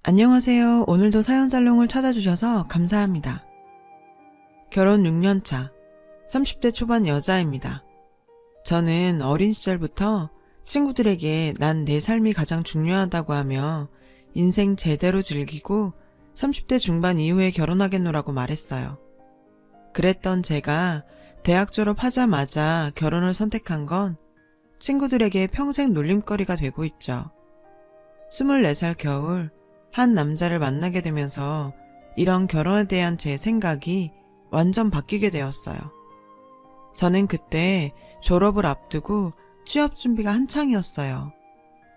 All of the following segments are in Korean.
안녕하세요. 오늘도 사연살롱을 찾아주셔서 감사합니다. 결혼 6년차, 30대 초반 여자입니다. 저는 어린 시절부터 친구들에게 난 내 삶이 가장 중요하다고 하며 인생 제대로 즐기고 30대 중반 이후에 결혼하겠노라고 말했어요. 그랬던 제가 대학 졸업하자마자 결혼을 선택한 건 친구들에게 평생 놀림거리가 되고 있죠. 24살 겨울 한 남자를 만나게 되면서 이런 결혼에 대한 제 생각이 완전 바뀌게 되었어요. 저는 그때 졸업을 앞두고 취업 준비가 한창이었어요.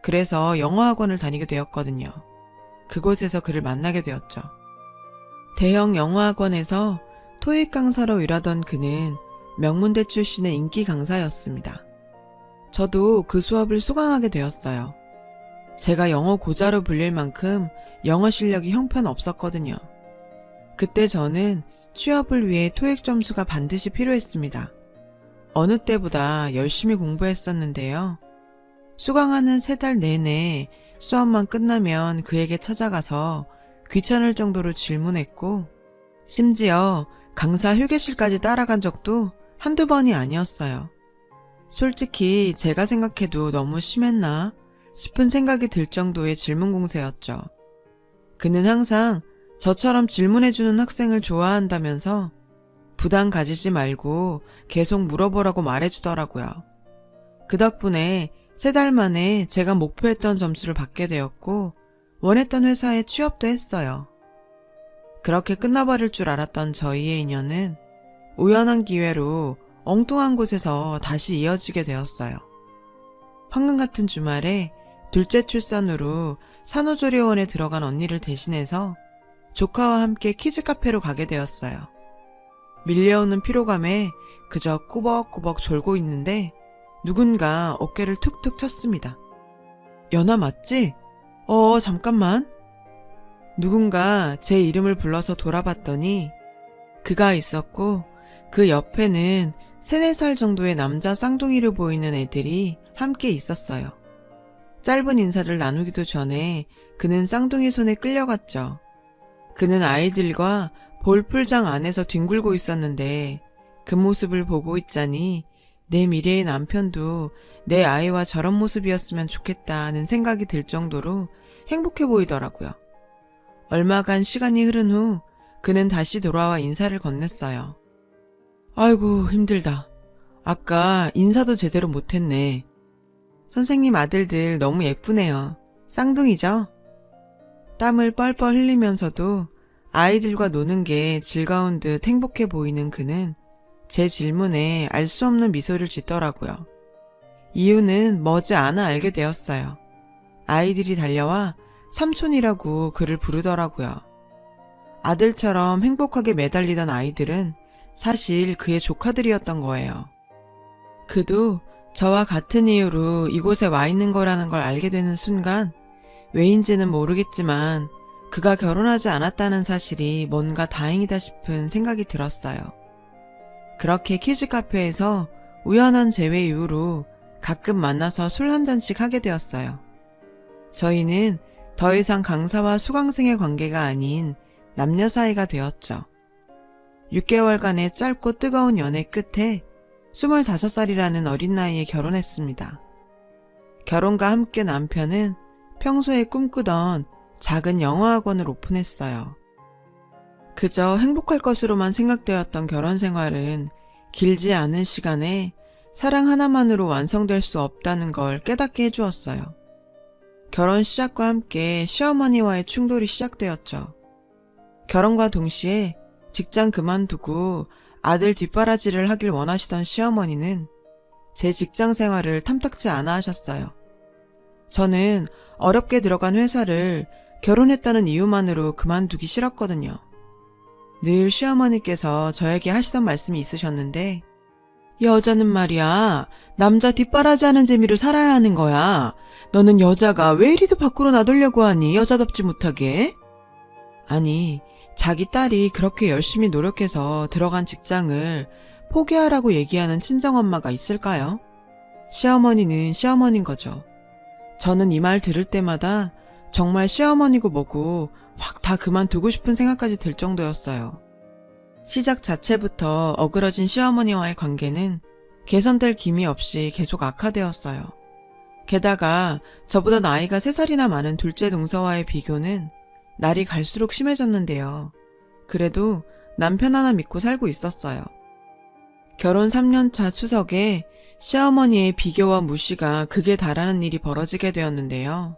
그래서 영어학원을 다니게 되었거든요. 그곳에서 그를 만나게 되었죠. 대형 영어학원에서 토익 강사로 일하던 그는 명문대 출신의 인기 강사였습니다. 저도 그 수업을 수강하게 되었어요. 제가 영어 고자로 불릴 만큼 영어 실력이 형편없었거든요. 그때 저는 취업을 위해 토익 점수가 반드시 필요했습니다. 어느 때보다 열심히 공부했었는데요. 수강하는 3달 내내 수업만 끝나면 그에게 찾아가서 귀찮을 정도로 질문했고, 심지어 강사 휴게실까지 따라간 적도 한두 번이 아니었어요. 솔직히 제가 생각해도 너무 심했나 싶은 생각이 들 정도의 질문 공세였죠. 그는 항상 저처럼 질문해주는 학생을 좋아한다면서 부담 가지지 말고 계속 물어보라고 말해주더라고요. 그 덕분에 3달 만에 제가 목표했던 점수를 받게 되었고 원했던 회사에 취업도 했어요. 그렇게 끝나버릴 줄 알았던 저희의 인연은 우연한 기회로 엉뚱한 곳에서 다시 이어지게 되었어요. 황금 같은 주말에 둘째 출산으로 산후조리원에 들어간 언니를 대신해서 조카와 함께 키즈카페로 가게 되었어요. 밀려오는 피로감에 그저 꾸벅꾸벅 졸고 있는데 누군가 어깨를 툭툭 쳤습니다. 연아 맞지? 잠깐만. 누군가 제 이름을 불러서 돌아봤더니 그가 있었고 그 옆에는 3, 4살 정도의 남자 쌍둥이로 보이는 애들이 함께 있었어요. 짧은 인사를 나누기도 전에 그는 쌍둥이 손에 끌려갔죠. 그는 아이들과 볼풀장 안에서 뒹굴고 있었는데 그 모습을 보고 있자니 내 미래의 남편도 내 아이와 저런 모습이었으면 좋겠다는 생각이 들 정도로 행복해 보이더라고요. 얼마간 시간이 흐른 후 그는 다시 돌아와 인사를 건넸어요. 아이고 힘들다. 아까 인사도 제대로 못했네. 선생님 아들들 너무 예쁘네요. 쌍둥이죠? 땀을 뻘뻘 흘리면서도 아이들과 노는 게 즐거운 듯 행복해 보이는 그는 제 질문에 알 수 없는 미소를 짓더라고요. 이유는 머지않아 알게 되었어요. 아이들이 달려와 삼촌이라고 그를 부르더라고요. 아들처럼 행복하게 매달리던 아이들은 사실 그의 조카들이었던 거예요. 그도 저와 같은 이유로 이곳에 와 있는 거라는 걸 알게 되는 순간 왜인지는 모르겠지만 그가 결혼하지 않았다는 사실이 뭔가 다행이다 싶은 생각이 들었어요. 그렇게 키즈카페에서 우연한 재회 이후로 가끔 만나서 술 한 잔씩 하게 되었어요. 저희는 더 이상 강사와 수강생의 관계가 아닌 남녀 사이가 되었죠. 6개월간의 짧고 뜨거운 연애 끝에 25살이라는 어린 나이에 결혼했습니다. 결혼과 함께 남편은 평소에 꿈꾸던 작은 영어학원을 오픈했어요. 그저 행복할 것으로만 생각되었던 결혼 생활은 길지 않은 시간에 사랑 하나만으로 완성될 수 없다는 걸 깨닫게 해주었어요. 결혼 시작과 함께 시어머니와의 충돌이 시작되었죠. 결혼과 동시에 직장 그만두고 아들 뒷바라지를 하길 원하시던 시어머니는 제 직장 생활을 탐탁지 않아 하셨어요. 저는 어렵게 들어간 회사를 결혼했다는 이유만으로 그만두기 싫었거든요. 늘 시어머니께서 저에게 하시던 말씀이 있으셨는데, 여자는 말이야, 남자 뒷바라지 하는 재미로 살아야 하는 거야. 너는 여자가 왜 이리도 밖으로 나돌려고 하니, 여자답지 못하게? 아니, 자기 딸이 그렇게 열심히 노력해서 들어간 직장을 포기하라고 얘기하는 친정엄마가 있을까요? 시어머니는 시어머니인 거죠. 저는 이 말 들을 때마다 정말 시어머니고 뭐고 확 다 그만두고 싶은 생각까지 들 정도였어요. 시작 자체부터 어그러진 시어머니와의 관계는 개선될 기미 없이 계속 악화되었어요. 게다가 저보다 나이가 3살이나 많은 둘째 동서와의 비교는 날이 갈수록 심해졌는데요. 그래도 남편 하나 믿고 살고 있었어요. 결혼 3년차 추석에 시어머니의 비교와 무시가 극에 달하는 일이 벌어지게 되었는데요.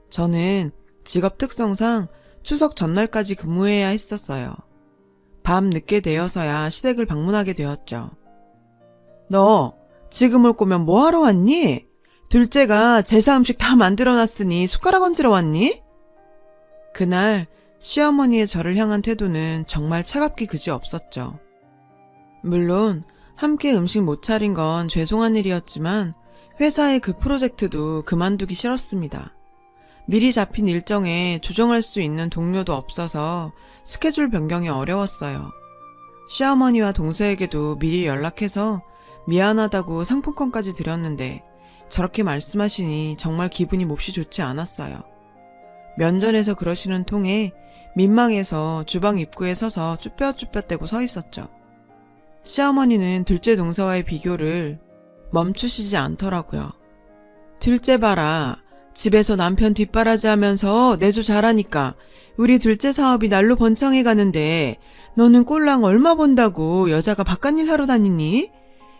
저는 직업 특성상 추석 전날까지 근무해야 했었어요. 밤 늦게 되어서야 시댁을 방문하게 되었죠. 너 지금 올 거면 뭐하러 왔니? 둘째가 제사 음식 다 만들어놨으니 숟가락 얹으러 왔니? 그날 시어머니의 저를 향한 태도는 정말 차갑기 그지 없었죠. 물론 함께 음식 못 차린 건 죄송한 일이었지만 회사의 그 프로젝트도 그만두기 싫었습니다. 미리 잡힌 일정에 조정할 수 있는 동료도 없어서 스케줄 변경이 어려웠어요. 시어머니와 동서에게도 미리 연락해서 미안하다고 상품권까지 드렸는데 저렇게 말씀하시니 정말 기분이 몹시 좋지 않았어요. 면전에서 그러시는 통에 민망해서 주방 입구에 서서 쭈뼛쭈뼛대고 서 있었죠. 시어머니는 둘째 동서와의 비교를 멈추시지 않더라고요. 둘째 봐라. 집에서 남편 뒷바라지 하면서 내조 잘하니까 우리 둘째 사업이 날로 번창해 가는데 너는 꼴랑 얼마 번다고 여자가 바깥일 하러 다니니?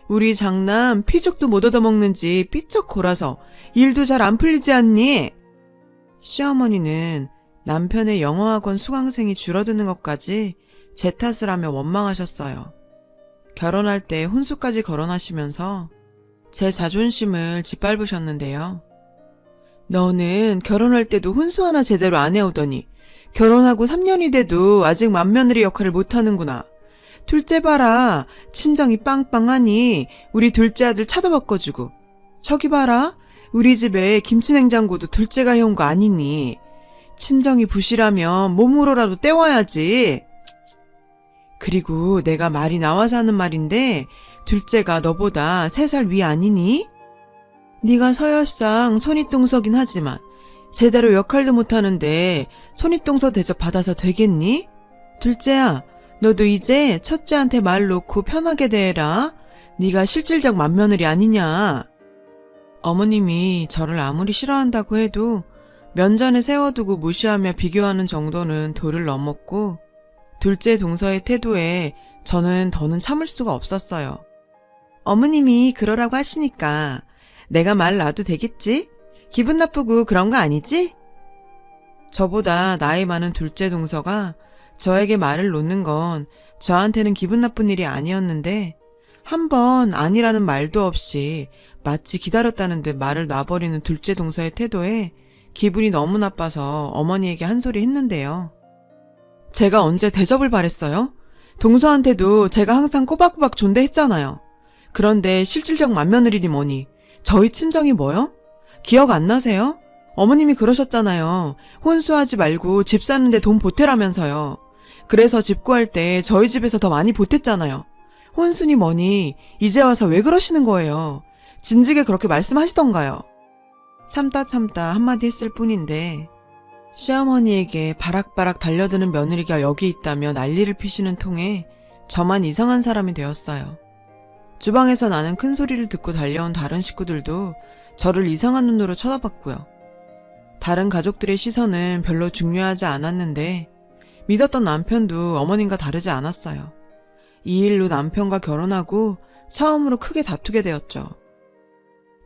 우리 장남 피죽도 못 얻어먹는지 삐쩍 골아서 일도 잘 안 풀리지 않니? 시어머니는 남편의 영어학원 수강생이 줄어드는 것까지 제 탓을 하며 원망하셨어요. 결혼할 때 혼수까지 거론하시면서 제 자존심을 짓밟으셨는데요. 너는 결혼할 때도 혼수 하나 제대로 안 해오더니 결혼하고 3년이 돼도 아직 맏며느리 역할을 못하는구나. 둘째 봐라. 친정이 빵빵하니 우리 둘째 아들 차도 바꿔주고. 저기 봐라. 우리 집에 김치냉장고도 둘째가 해온 거 아니니. 친정이 부실하면 몸으로라도 때워야지. 그리고 내가 말이 나와서 하는 말인데 둘째가 너보다 3살 위 아니니? 네가 서열상 손윗동서긴 하지만 제대로 역할도 못하는데 손윗동서 대접 받아서 되겠니? 둘째야, 너도 이제 첫째한테 말 놓고 편하게 대해라. 네가 실질적 맏며느리 아니냐. 어머님이 저를 아무리 싫어한다고 해도 면전에 세워두고 무시하며 비교하는 정도는 도를 넘었고 둘째 동서의 태도에 저는 더는 참을 수가 없었어요. 어머님이 그러라고 하시니까 내가 말 놔도 되겠지? 기분 나쁘고 그런 거 아니지? 저보다 나이 많은 둘째 동서가 저에게 말을 놓는 건 저한테는 기분 나쁜 일이 아니었는데 한 번 아니라는 말도 없이 마치 기다렸다는 듯 말을 놔버리는 둘째 동서의 태도에 기분이 너무 나빠서 어머니에게 한 소리 했는데요. 제가 언제 대접을 바랬어요? 동서한테도 제가 항상 꼬박꼬박 존대했잖아요. 그런데 실질적 맏며느리니 뭐니 저희 친정이 뭐요? 기억 안 나세요? 어머님이 그러셨잖아요. 혼수하지 말고 집 사는데 돈 보태라면서요. 그래서 집 구할 때 저희 집에서 더 많이 보탰잖아요. 혼수니 뭐니 이제 와서 왜 그러시는 거예요? 진즉에 그렇게 말씀하시던가요. 참다 한마디 했을 뿐인데 시어머니에게 바락바락 달려드는 며느리가 여기 있다며 난리를 피시는 통에 저만 이상한 사람이 되었어요. 주방에서 나는 큰 소리를 듣고 달려온 다른 식구들도 저를 이상한 눈으로 쳐다봤고요. 다른 가족들의 시선은 별로 중요하지 않았는데 믿었던 남편도 어머님과 다르지 않았어요. 이 일로 남편과 결혼하고 처음으로 크게 다투게 되었죠.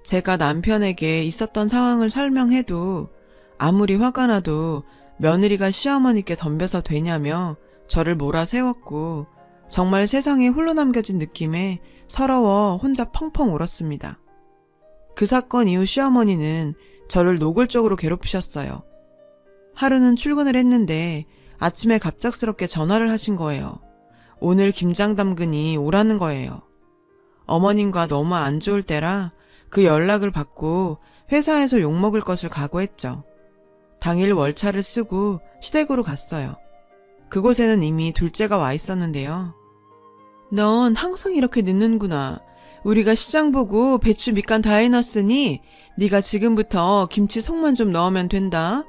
제가 남편에게 있었던 상황을 설명해도 아무리 화가 나도 며느리가 시어머니께 덤벼서 되냐며 저를 몰아세웠고 정말 세상에 홀로 남겨진 느낌에 서러워 혼자 펑펑 울었습니다. 그 사건 이후 시어머니는 저를 노골적으로 괴롭히셨어요. 하루는 출근을 했는데 아침에 갑작스럽게 전화를 하신 거예요. 오늘 김장 담그니 오라는 거예요. 어머님과 너무 안 좋을 때라 그 연락을 받고 회사에서 욕먹을 것을 각오했죠. 당일 월차를 쓰고 시댁으로 갔어요. 그곳에는 이미 둘째가 와 있었는데요. 넌 항상 이렇게 늦는구나. 우리가 시장 보고 배추 밑간 다 해놨으니 네가 지금부터 김치 속만 좀 넣으면 된다.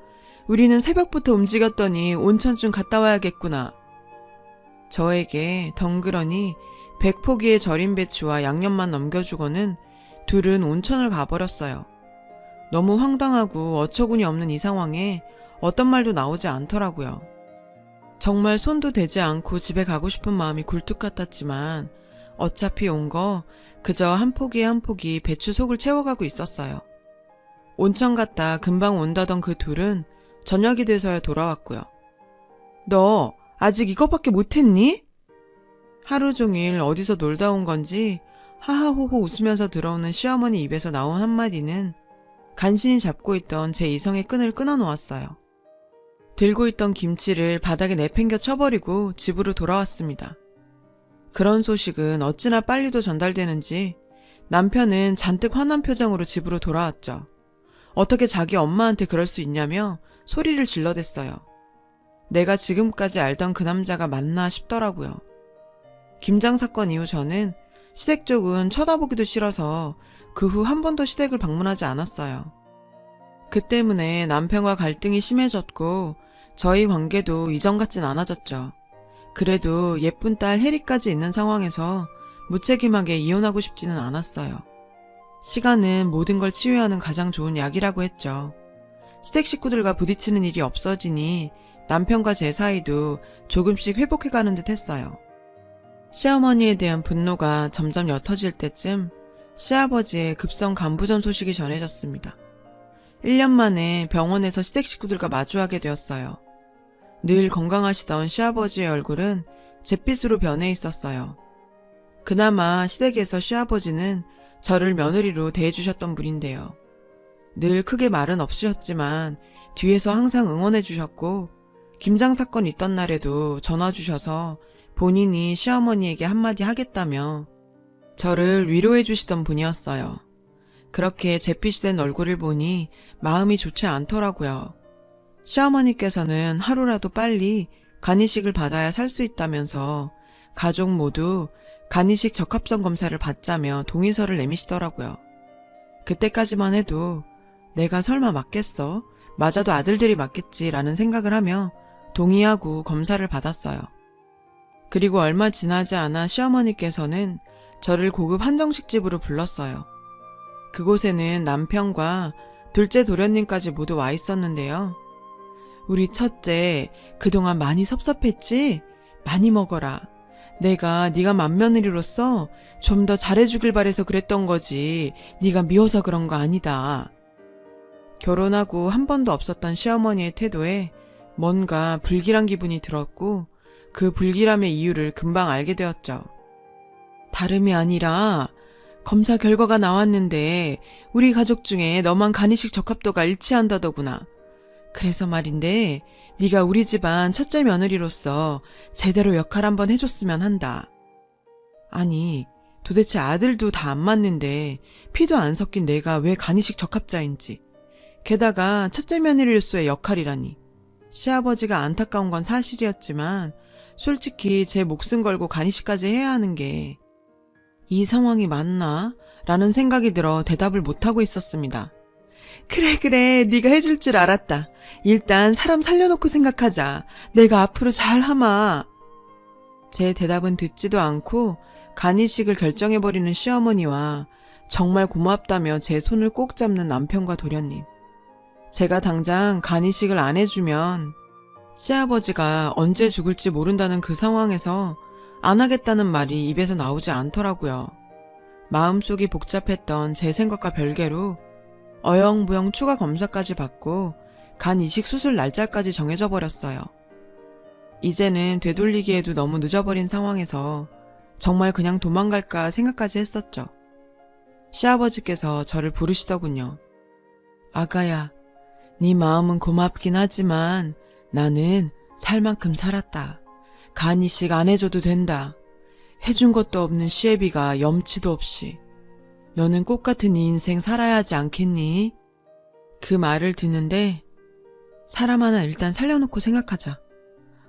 우리는 새벽부터 움직였더니 온천쯤 갔다 와야겠구나. 저에게 덩그러니 100포기의 절인 배추와 양념만 넘겨주고는 둘은 온천을 가버렸어요. 너무 황당하고 어처구니 없는 이 상황에 어떤 말도 나오지 않더라고요. 정말 손도 대지 않고 집에 가고 싶은 마음이 굴뚝 같았지만 어차피 온 거 그저 한 포기에 한 포기 배추 속을 채워가고 있었어요. 온천 갔다 금방 온다던 그 둘은 저녁이 돼서야 돌아왔고요. 너 아직 이것밖에 못했니? 하루 종일 어디서 놀다 온 건지 하하호호 웃으면서 들어오는 시어머니 입에서 나온 한마디는 간신히 잡고 있던 제 이성의 끈을 끊어놓았어요. 들고 있던 김치를 바닥에 내팽겨 쳐버리고 집으로 돌아왔습니다. 그런 소식은 어찌나 빨리도 전달되는지 남편은 잔뜩 화난 표정으로 집으로 돌아왔죠. 어떻게 자기 엄마한테 그럴 수 있냐며 소리를 질러댔어요. 내가 지금까지 알던 그 남자가 맞나 싶더라고요. 김장 사건 이후 저는 시댁 쪽은 쳐다보기도 싫어서 그 후 한 번도 시댁을 방문하지 않았어요. 그 때문에 남편과 갈등이 심해졌고 저희 관계도 이전 같진 않아졌죠. 그래도 예쁜 딸 혜리까지 있는 상황에서 무책임하게 이혼하고 싶지는 않았어요. 시간은 모든 걸 치유하는 가장 좋은 약이라고 했죠. 시댁 식구들과 부딪히는 일이 없어지니 남편과 제 사이도 조금씩 회복해가는 듯 했어요. 시어머니에 대한 분노가 점점 옅어질 때쯤 시아버지의 급성 간부전 소식이 전해졌습니다. 1년 만에 병원에서 시댁 식구들과 마주하게 되었어요. 늘 건강하시던 시아버지의 얼굴은 잿빛으로 변해 있었어요. 그나마 시댁에서 시아버지는 저를 며느리로 대해주셨던 분인데요. 늘 크게 말은 없으셨지만 뒤에서 항상 응원해 주셨고 김장 사건 있던 날에도 전화 주셔서 본인이 시어머니에게 한마디 하겠다며 저를 위로해 주시던 분이었어요. 그렇게 잿빛이 된 얼굴을 보니 마음이 좋지 않더라고요. 시어머니께서는 하루라도 빨리 간이식을 받아야 살 수 있다면서 가족 모두 간이식 적합성 검사를 받자며 동의서를 내미시더라고요. 그때까지만 해도 내가 설마 맞겠어? 맞아도 아들들이 맞겠지라는 생각을 하며 동의하고 검사를 받았어요. 그리고 얼마 지나지 않아 시어머니께서는 저를 고급 한정식집으로 불렀어요. 그곳에는 남편과 둘째 도련님까지 모두 와 있었는데요. 우리 첫째, 그동안 많이 섭섭했지? 많이 먹어라. 내가 네가 맏며느리로서 좀 더 잘해주길 바래서 그랬던 거지. 네가 미워서 그런 거 아니다. 결혼하고 한 번도 없었던 시어머니의 태도에 뭔가 불길한 기분이 들었고 그 불길함의 이유를 금방 알게 되었죠. 다름이 아니라 검사 결과가 나왔는데 우리 가족 중에 너만 간이식 적합도가 일치한다더구나. 그래서 말인데 네가 우리 집안 첫째 며느리로서 제대로 역할 한번 해줬으면 한다. 아니 도대체 아들도 다 안 맞는데 피도 안 섞인 내가 왜 간이식 적합자인지. 게다가 첫째 며느리로서의 역할이라니. 시아버지가 안타까운 건 사실이었지만 솔직히 제 목숨 걸고 간이식까지 해야 하는 게 이 상황이 맞나? 라는 생각이 들어 대답을 못하고 있었습니다. 그래 네가 해줄 줄 알았다. 일단 사람 살려놓고 생각하자. 내가 앞으로 잘 하마. 제 대답은 듣지도 않고 간이식을 결정해버리는 시어머니와 정말 고맙다며 제 손을 꼭 잡는 남편과 도련님. 제가 당장 간이식을 안 해주면 시아버지가 언제 죽을지 모른다는 그 상황에서 안 하겠다는 말이 입에서 나오지 않더라고요. 마음속이 복잡했던 제 생각과 별개로 어영부영 추가 검사까지 받고 간 이식 수술 날짜까지 정해져 버렸어요. 이제는 되돌리기에도 너무 늦어버린 상황에서 정말 그냥 도망갈까 생각까지 했었죠. 시아버지께서 저를 부르시더군요. 아가야, 네 마음은 고맙긴 하지만 나는 살 만큼 살았다. 간 이식 안 해줘도 된다. 해준 것도 없는 시애비가 염치도 없이. 너는 꽃같은 네 인생 살아야 하지 않겠니? 그 말을 듣는데 사람 하나 일단 살려놓고 생각하자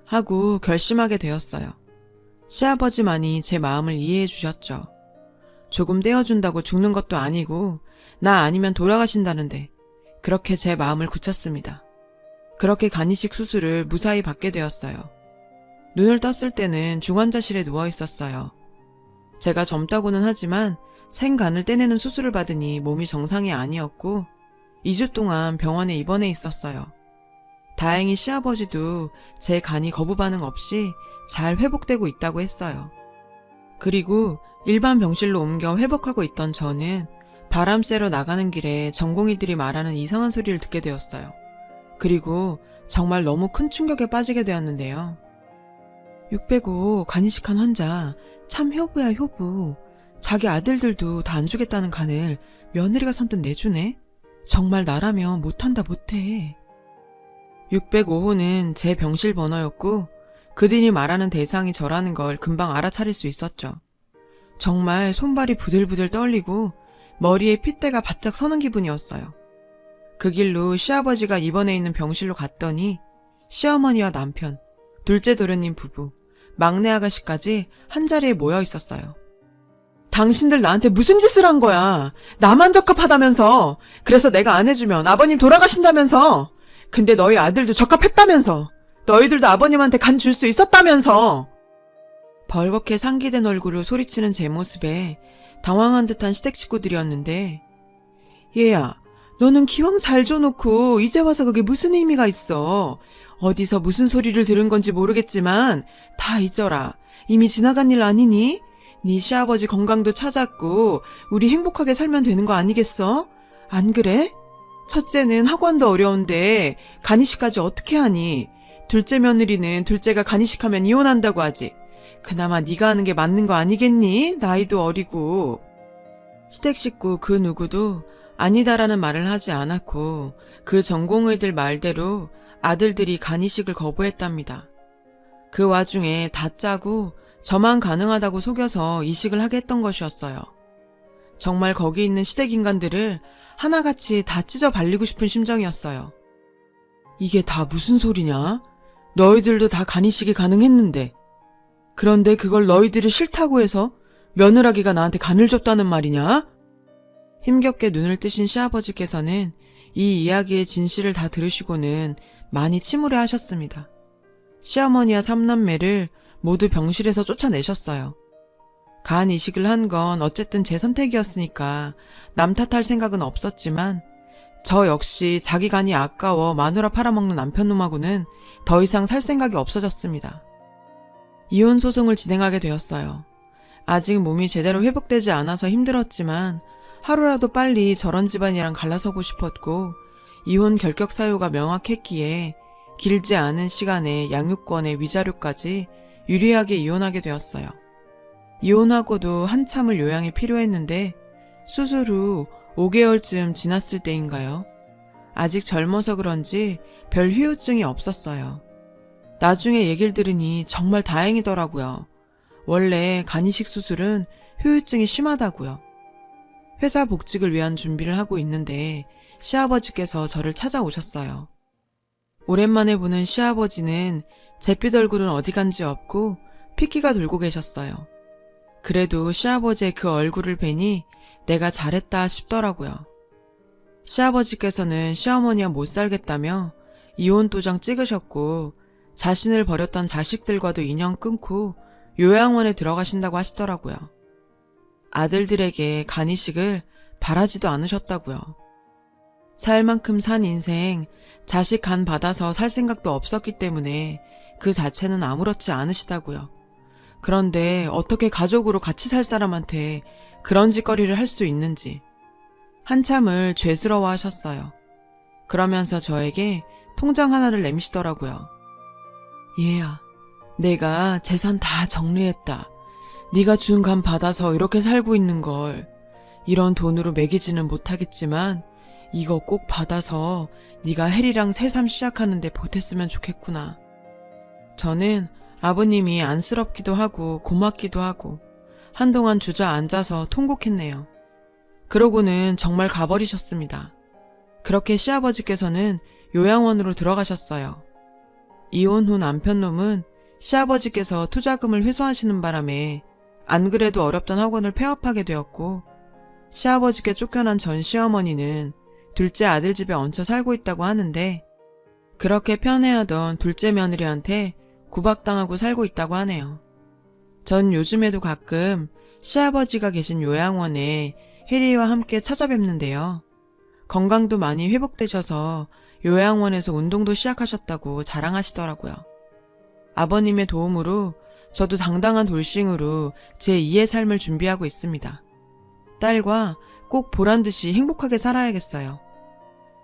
하고 결심하게 되었어요. 시아버지만이 제 마음을 이해해 주셨죠. 조금 떼어준다고 죽는 것도 아니고 나 아니면 돌아가신다는데 그렇게 제 마음을 굳혔습니다. 그렇게 간이식 수술을 무사히 받게 되었어요. 눈을 떴을 때는 중환자실에 누워 있었어요. 제가 젊다고는 하지만 생간을 떼내는 수술을 받으니 몸이 정상이 아니었고 2주 동안 병원에 입원해 있었어요. 다행히 시아버지도 제 간이 거부 반응 없이 잘 회복되고 있다고 했어요. 그리고 일반 병실로 옮겨 회복하고 있던 저는 바람 쐬러 나가는 길에 전공의들이 말하는 이상한 소리를 듣게 되었어요. 그리고 정말 너무 큰 충격에 빠지게 되었는데요. 605 간이식한 환자 참 효부야 효부. 자기 아들들도 다 안 주겠다는 간을 며느리가 선뜻 내주네. 정말 나라면 못한다 못해. 605호는 제 병실 번호였고 그들이 말하는 대상이 저라는 걸 금방 알아차릴 수 있었죠. 정말 손발이 부들부들 떨리고 머리에 핏대가 바짝 서는 기분이었어요. 그 길로 시아버지가 입원해 있는 병실로 갔더니 시어머니와 남편, 둘째 도련님 부부, 막내 아가씨까지 한자리에 모여 있었어요. 당신들 나한테 무슨 짓을 한 거야? 나만 적합하다면서. 그래서 내가 안 해주면 아버님 돌아가신다면서. 근데 너희 아들도 적합했다면서. 너희들도 아버님한테 간 줄 수 있었다면서. 벌겋게 상기된 얼굴로 소리치는 제 모습에 당황한 듯한 시댁 식구들이었는데, 얘야, 너는 기왕 잘 줘놓고 이제 와서 그게 무슨 의미가 있어. 어디서 무슨 소리를 들은 건지 모르겠지만 다 잊어라. 이미 지나간 일 아니니? 네 시아버지 건강도 찾았고 우리 행복하게 살면 되는 거 아니겠어? 안 그래? 첫째는 학원도 어려운데 간이식까지 어떻게 하니? 둘째 며느리는 둘째가 간이식하면 이혼한다고 하지. 그나마 네가 하는 게 맞는 거 아니겠니? 나이도 어리고. 시댁 식구 그 누구도 아니다라는 말을 하지 않았고 그 전공의들 말대로 아들들이 간이식을 거부했답니다. 그 와중에 다 짜고 저만 가능하다고 속여서 이식을 하게 했던 것이었어요. 정말 거기 있는 시댁 인간들을 하나같이 다 찢어 발리고 싶은 심정이었어요. 이게 다 무슨 소리냐? 너희들도 다 간이식이 가능했는데. 그런데 그걸 너희들이 싫다고 해서 며느라기가 나한테 간을 줬다는 말이냐? 힘겹게 눈을 뜨신 시아버지께서는 이 이야기의 진실을 다 들으시고는 많이 침울해 하셨습니다. 시어머니와 삼남매를 모두 병실에서 쫓아내셨어요. 간 이식을 한 건 어쨌든 제 선택이었으니까 남 탓할 생각은 없었지만 저 역시 자기 간이 아까워 마누라 팔아먹는 남편놈하고는 더 이상 살 생각이 없어졌습니다. 이혼 소송을 진행하게 되었어요. 아직 몸이 제대로 회복되지 않아서 힘들었지만 하루라도 빨리 저런 집안이랑 갈라서고 싶었고 이혼 결격 사유가 명확했기에 길지 않은 시간에 양육권의 위자료까지 유리하게 이혼하게 되었어요. 이혼하고도 한참을 요양이 필요했는데 수술 후 5개월쯤 지났을 때인가요? 아직 젊어서 그런지 별 후유증이 없었어요. 나중에 얘기를 들으니 정말 다행이더라고요. 원래 간이식 수술은 후유증이 심하다고요. 회사 복직을 위한 준비를 하고 있는데 시아버지께서 저를 찾아오셨어요. 오랜만에 보는 시아버지는 잿빛 얼굴은 어디 간지 없고 핏기가 돌고 계셨어요. 그래도 시아버지의 그 얼굴을 뵈니 내가 잘했다 싶더라고요. 시아버지께서는 시어머니와 못 살겠다며 이혼 도장 찍으셨고 자신을 버렸던 자식들과도 인연 끊고 요양원에 들어가신다고 하시더라고요. 아들들에게 간이식을 바라지도 않으셨다고요. 살 만큼 산 인생, 자식 간 받아서 살 생각도 없었기 때문에 그 자체는 아무렇지 않으시다고요. 그런데 어떻게 가족으로 같이 살 사람한테 그런 짓거리를 할 수 있는지 한참을 죄스러워 하셨어요. 그러면서 저에게 통장 하나를 내미시더라고요. 얘야, 내가 재산 다 정리했다. 네가 준 간 받아서 이렇게 살고 있는 걸 이런 돈으로 먹이지는 못하겠지만 이거 꼭 받아서 네가 혜리랑 새삼 시작하는데 보탰으면 좋겠구나. 저는 아버님이 안쓰럽기도 하고 고맙기도 하고 한동안 주저앉아서 통곡했네요. 그러고는 정말 가버리셨습니다. 그렇게 시아버지께서는 요양원으로 들어가셨어요. 이혼 후 남편놈은 시아버지께서 투자금을 회수하시는 바람에 안 그래도 어렵던 학원을 폐업하게 되었고 시아버지께 쫓겨난 전 시어머니는 둘째 아들 집에 얹혀 살고 있다고 하는데 그렇게 편애하던 둘째 며느리한테 구박당하고 살고 있다고 하네요. 전 요즘에도 가끔 시아버지가 계신 요양원에 혜리와 함께 찾아뵙는데요. 건강도 많이 회복되셔서 요양원에서 운동도 시작하셨다고 자랑하시더라고요. 아버님의 도움으로 저도 당당한 돌싱으로 제2의 삶을 준비하고 있습니다. 딸과 꼭 보란듯이 행복하게 살아야겠어요.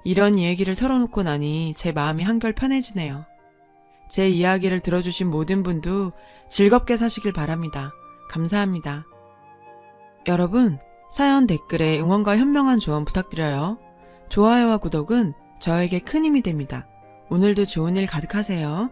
이런 이야기를 털어놓고 나니 제 마음이 한결 편해지네요. 제 이야기를 들어주신 모든 분도 즐겁게 사시길 바랍니다. 감사합니다. 여러분, 사연 댓글에 응원과 현명한 조언 부탁드려요. 좋아요와 구독은 저에게 큰 힘이 됩니다. 오늘도 좋은 일 가득하세요.